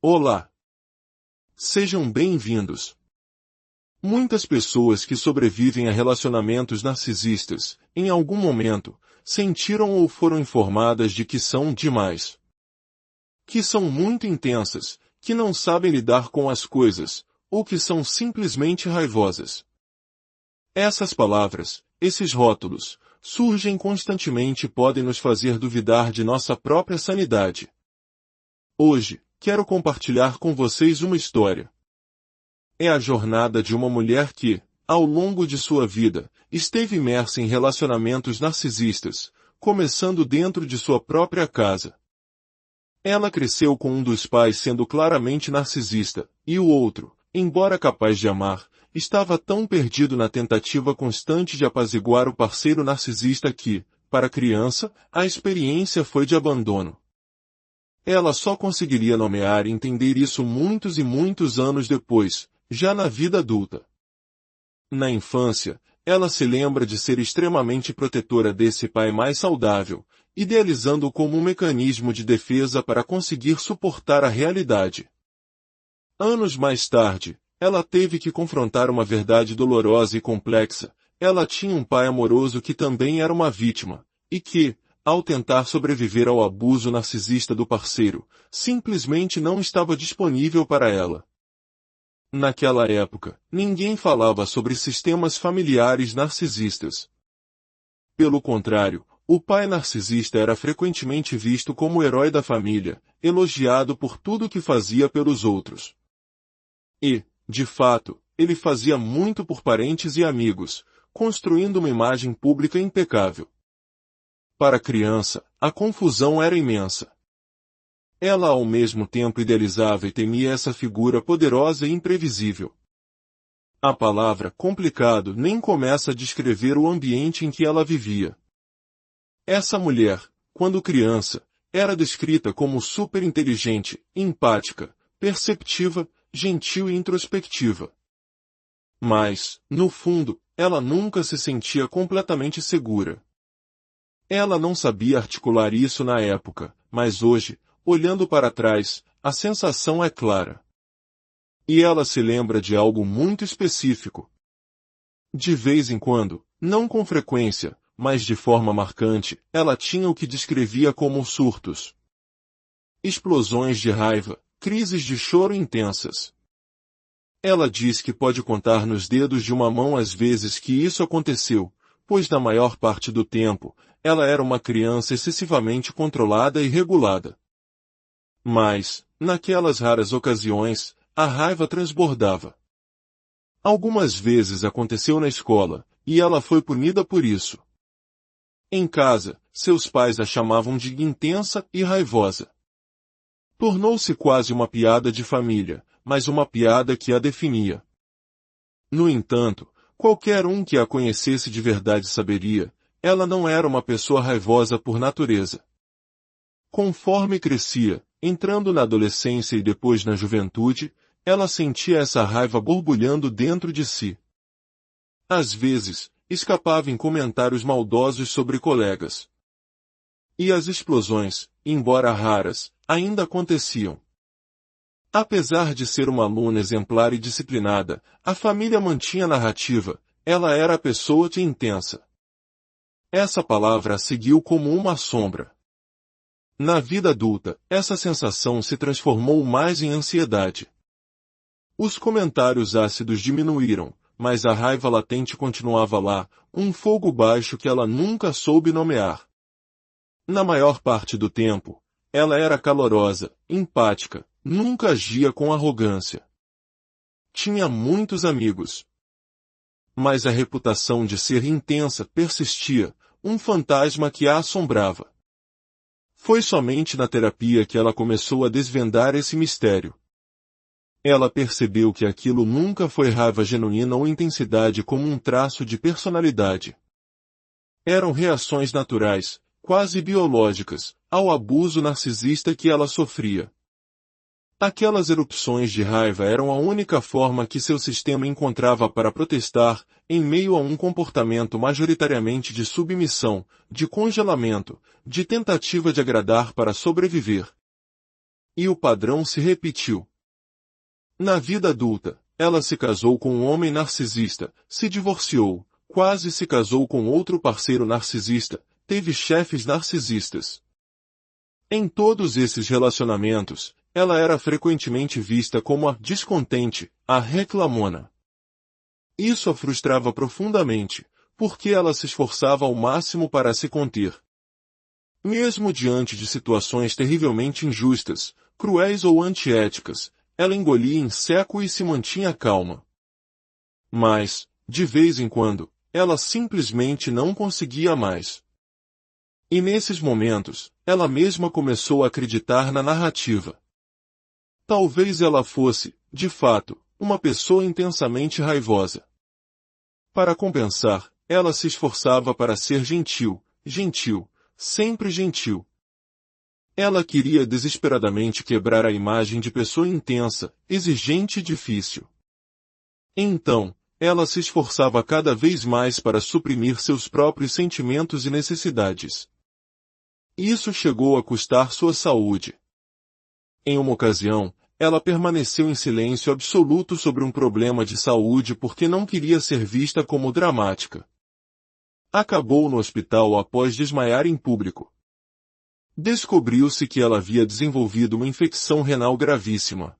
Olá! Sejam bem-vindos! Muitas pessoas que sobrevivem a relacionamentos narcisistas, em algum momento, sentiram ou foram informadas de que são demais. Que são muito intensas, que não sabem lidar com as coisas, ou que são simplesmente raivosas. Essas palavras, esses rótulos, surgem constantemente e podem nos fazer duvidar de nossa própria sanidade. Hoje, quero compartilhar com vocês uma história. É a jornada de uma mulher que, ao longo de sua vida, esteve imersa em relacionamentos narcisistas, começando dentro de sua própria casa. Ela cresceu com um dos pais sendo claramente narcisista, e o outro, embora capaz de amar, estava tão perdido na tentativa constante de apaziguar o parceiro narcisista que, para a criança, a experiência foi de abandono. Ela só conseguiria nomear e entender isso muitos e muitos anos depois, já na vida adulta. Na infância, ela se lembra de ser extremamente protetora desse pai mais saudável, idealizando-o como um mecanismo de defesa para conseguir suportar a realidade. Anos mais tarde, ela teve que confrontar uma verdade dolorosa e complexa. Ela tinha um pai amoroso que também era uma vítima, e que, ao tentar sobreviver ao abuso narcisista do parceiro, simplesmente não estava disponível para ela. Naquela época, ninguém falava sobre sistemas familiares narcisistas. Pelo contrário, o pai narcisista era frequentemente visto como o herói da família, elogiado por tudo que fazia pelos outros. E, de fato, ele fazia muito por parentes e amigos, construindo uma imagem pública impecável. Para a criança, a confusão era imensa. Ela ao mesmo tempo idealizava e temia essa figura poderosa e imprevisível. A palavra complicado nem começa a descrever o ambiente em que ela vivia. Essa mulher, quando criança, era descrita como superinteligente, empática, perceptiva, gentil e introspectiva. Mas, no fundo, ela nunca se sentia completamente segura. Ela não sabia articular isso na época, mas hoje, olhando para trás, a sensação é clara. E ela se lembra de algo muito específico. De vez em quando, não com frequência, mas de forma marcante, ela tinha o que descrevia como surtos. Explosões de raiva, crises de choro intensas. Ela diz que pode contar nos dedos de uma mão as vezes que isso aconteceu, pois na maior parte do tempo, ela era uma criança excessivamente controlada e regulada. Mas, naquelas raras ocasiões, a raiva transbordava. Algumas vezes aconteceu na escola, e ela foi punida por isso. Em casa, seus pais a chamavam de intensa e raivosa. Tornou-se quase uma piada de família, mas uma piada que a definia. No entanto, qualquer um que a conhecesse de verdade saberia, ela não era uma pessoa raivosa por natureza. Conforme crescia, entrando na adolescência e depois na juventude, ela sentia essa raiva borbulhando dentro de si. Às vezes, escapava em comentários maldosos sobre colegas. E as explosões, embora raras, ainda aconteciam. Apesar de ser uma aluna exemplar e disciplinada, a família mantinha a narrativa, ela era a pessoa intensa. Essa palavra a seguiu como uma sombra. Na vida adulta, essa sensação se transformou mais em ansiedade. Os comentários ácidos diminuíram, mas a raiva latente continuava lá, um fogo baixo que ela nunca soube nomear. Na maior parte do tempo, ela era calorosa, empática, nunca agia com arrogância. Tinha muitos amigos. Mas a reputação de ser intensa persistia, um fantasma que a assombrava. Foi somente na terapia que ela começou a desvendar esse mistério. Ela percebeu que aquilo nunca foi raiva genuína ou intensidade como um traço de personalidade. Eram reações naturais, quase biológicas, ao abuso narcisista que ela sofria. Aquelas erupções de raiva eram a única forma que seu sistema encontrava para protestar, em meio a um comportamento majoritariamente de submissão, de congelamento, de tentativa de agradar para sobreviver. E o padrão se repetiu. Na vida adulta, ela se casou com um homem narcisista, se divorciou, quase se casou com outro parceiro narcisista, teve chefes narcisistas. Em todos esses relacionamentos, ela era frequentemente vista como a descontente, a reclamona. Isso a frustrava profundamente, porque ela se esforçava ao máximo para se conter. Mesmo diante de situações terrivelmente injustas, cruéis ou antiéticas, ela engolia em seco e se mantinha calma. Mas, de vez em quando, ela simplesmente não conseguia mais. E nesses momentos, ela mesma começou a acreditar na narrativa. Talvez ela fosse, de fato, uma pessoa intensamente raivosa. Para compensar, ela se esforçava para ser gentil, sempre gentil. Ela queria desesperadamente quebrar a imagem de pessoa intensa, exigente e difícil. Então, ela se esforçava cada vez mais para suprimir seus próprios sentimentos e necessidades. Isso chegou a custar sua saúde. Em uma ocasião, ela permaneceu em silêncio absoluto sobre um problema de saúde porque não queria ser vista como dramática. Acabou no hospital após desmaiar em público. Descobriu-se que ela havia desenvolvido uma infecção renal gravíssima.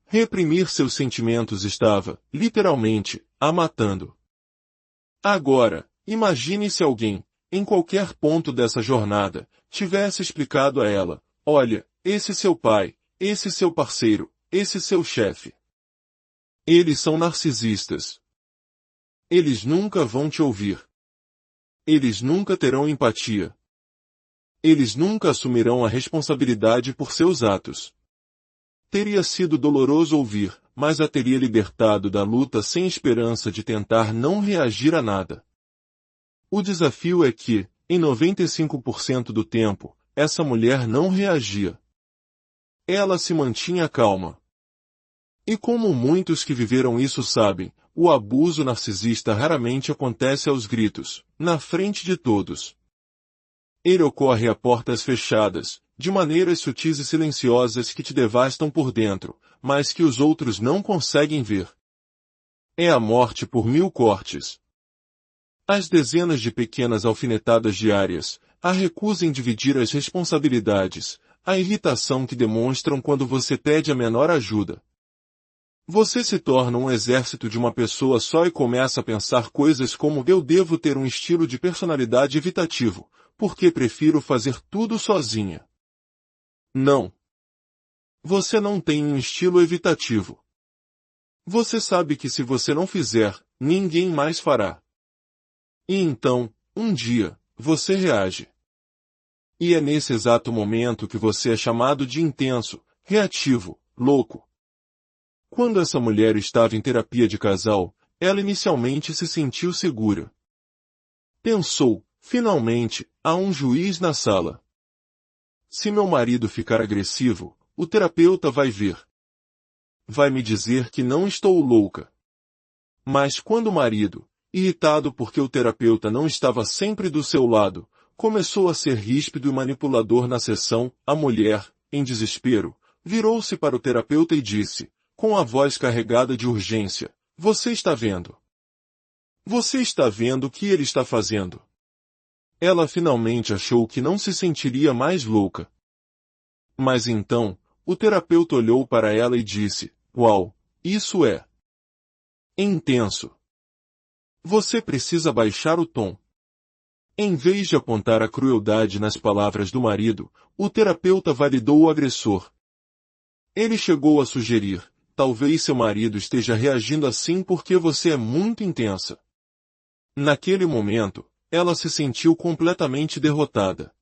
Reprimir seus sentimentos estava, literalmente, a matando. Agora, imagine se alguém, em qualquer ponto dessa jornada, tivesse explicado a ela, olha, esse seu pai, esse seu parceiro, esse seu chefe. Eles são narcisistas. Eles nunca vão te ouvir. Eles nunca terão empatia. Eles nunca assumirão a responsabilidade por seus atos. Teria sido doloroso ouvir, mas a teria libertado da luta sem esperança de tentar não reagir a nada. O desafio é que, em 95% do tempo, essa mulher não reagia. Ela se mantinha calma. E como muitos que viveram isso sabem, o abuso narcisista raramente acontece aos gritos, na frente de todos. Ele ocorre a portas fechadas, de maneiras sutis e silenciosas que te devastam por dentro, mas que os outros não conseguem ver. É a morte por 1000 cortes. As dezenas de pequenas alfinetadas diárias, a recusa em dividir as responsabilidades, a irritação que demonstram quando você pede a menor ajuda. Você se torna um exército de uma pessoa só e começa a pensar coisas como eu devo ter um estilo de personalidade evitativo, porque prefiro fazer tudo sozinha. Não. Você não tem um estilo evitativo. Você sabe que se você não fizer, ninguém mais fará. E então, um dia, você reage. E é nesse exato momento que você é chamado de intenso, reativo, louco. Quando essa mulher estava em terapia de casal, ela inicialmente se sentiu segura. Pensou, finalmente, há um juiz na sala. Se meu marido ficar agressivo, o terapeuta vai ver. Vai me dizer que não estou louca. Mas quando o marido, irritado porque o terapeuta não estava sempre do seu lado, começou a ser ríspido e manipulador na sessão, a mulher, em desespero, virou-se para o terapeuta e disse, com a voz carregada de urgência, você está vendo? Você está vendo o que ele está fazendo? Ela finalmente achou que não se sentiria mais louca. Mas então, o terapeuta olhou para ela e disse, uau, isso é intenso. Você precisa baixar o tom. Em vez de apontar a crueldade nas palavras do marido, o terapeuta validou o agressor. Ele chegou a sugerir, talvez seu marido esteja reagindo assim porque você é muito intensa. Naquele momento, ela se sentiu completamente derrotada.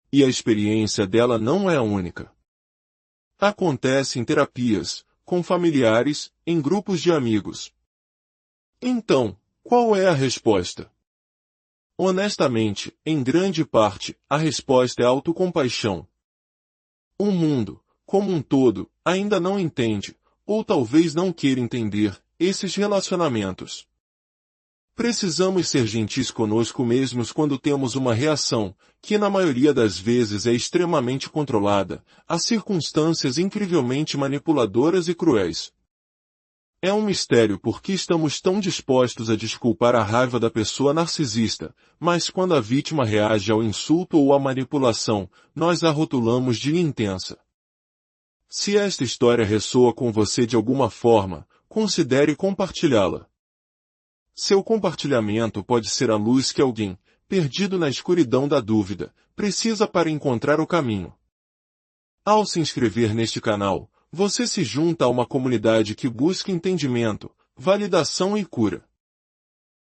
E a experiência dela não é a única. Acontece em terapias, com familiares, em grupos de amigos. Então, qual é a resposta? Honestamente, em grande parte, a resposta é autocompaixão. O mundo, como um todo, ainda não entende, ou talvez não queira entender, esses relacionamentos. Precisamos ser gentis conosco mesmos quando temos uma reação, que na maioria das vezes é extremamente controlada, a circunstâncias incrivelmente manipuladoras e cruéis. É um mistério por que estamos tão dispostos a desculpar a raiva da pessoa narcisista, mas quando a vítima reage ao insulto ou à manipulação, nós a rotulamos de intensa. Se esta história ressoa com você de alguma forma, considere compartilhá-la. Seu compartilhamento pode ser a luz que alguém, perdido na escuridão da dúvida, precisa para encontrar o caminho. Ao se inscrever neste canal, você se junta a uma comunidade que busca entendimento, validação e cura.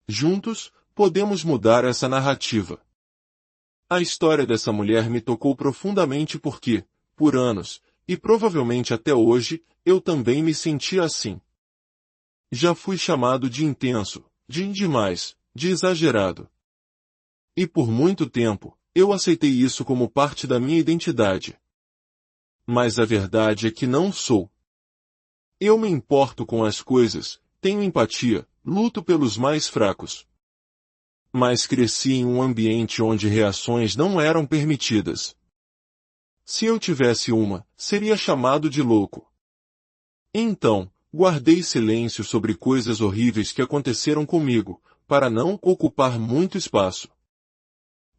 Juntos, podemos mudar essa narrativa. A história dessa mulher me tocou profundamente porque, por anos, e provavelmente até hoje, eu também me sentia assim. Já fui chamado de intenso, de demais, de exagerado. E por muito tempo, eu aceitei isso como parte da minha identidade. Mas a verdade é que não sou. Eu me importo com as coisas, tenho empatia, luto pelos mais fracos. Mas cresci em um ambiente onde reações não eram permitidas. Se eu tivesse uma, seria chamado de louco. Então, guardei silêncio sobre coisas horríveis que aconteceram comigo, para não ocupar muito espaço.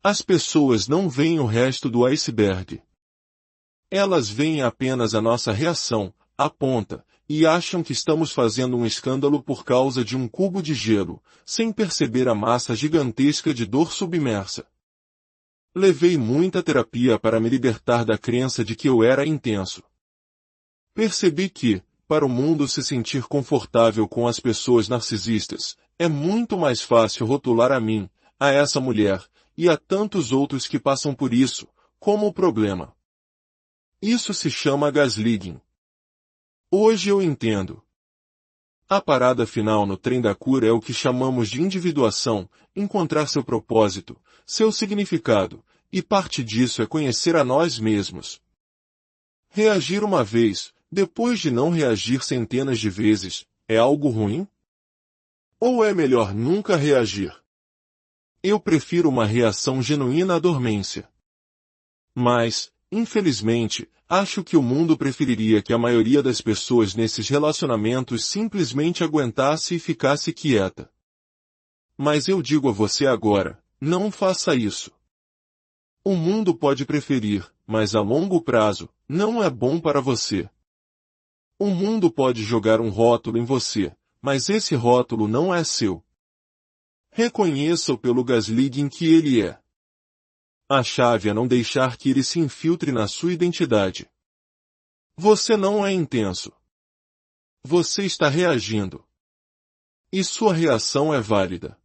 As pessoas não veem o resto do iceberg. Elas veem apenas a nossa reação, a ponta, e acham que estamos fazendo um escândalo por causa de um cubo de gelo, sem perceber a massa gigantesca de dor submersa. Levei muita terapia para me libertar da crença de que eu era intenso. Percebi que, para o mundo se sentir confortável com as pessoas narcisistas, é muito mais fácil rotular a mim, a essa mulher, e a tantos outros que passam por isso, como o problema. Isso se chama gaslighting. Hoje eu entendo. A parada final no trem da cura é o que chamamos de individuação, encontrar seu propósito, seu significado, e parte disso é conhecer a nós mesmos. Reagir uma vez, depois de não reagir centenas de vezes, é algo ruim? Ou é melhor nunca reagir? Eu prefiro uma reação genuína à dormência. Mas, infelizmente, acho que o mundo preferiria que a maioria das pessoas nesses relacionamentos simplesmente aguentasse e ficasse quieta. Mas eu digo a você agora, não faça isso. O mundo pode preferir, mas a longo prazo, não é bom para você. O mundo pode jogar um rótulo em você, mas esse rótulo não é seu. Reconheça-o pelo gaslighting que ele é. A chave é não deixar que ele se infiltre na sua identidade. Você não é intenso. Você está reagindo. E sua reação é válida.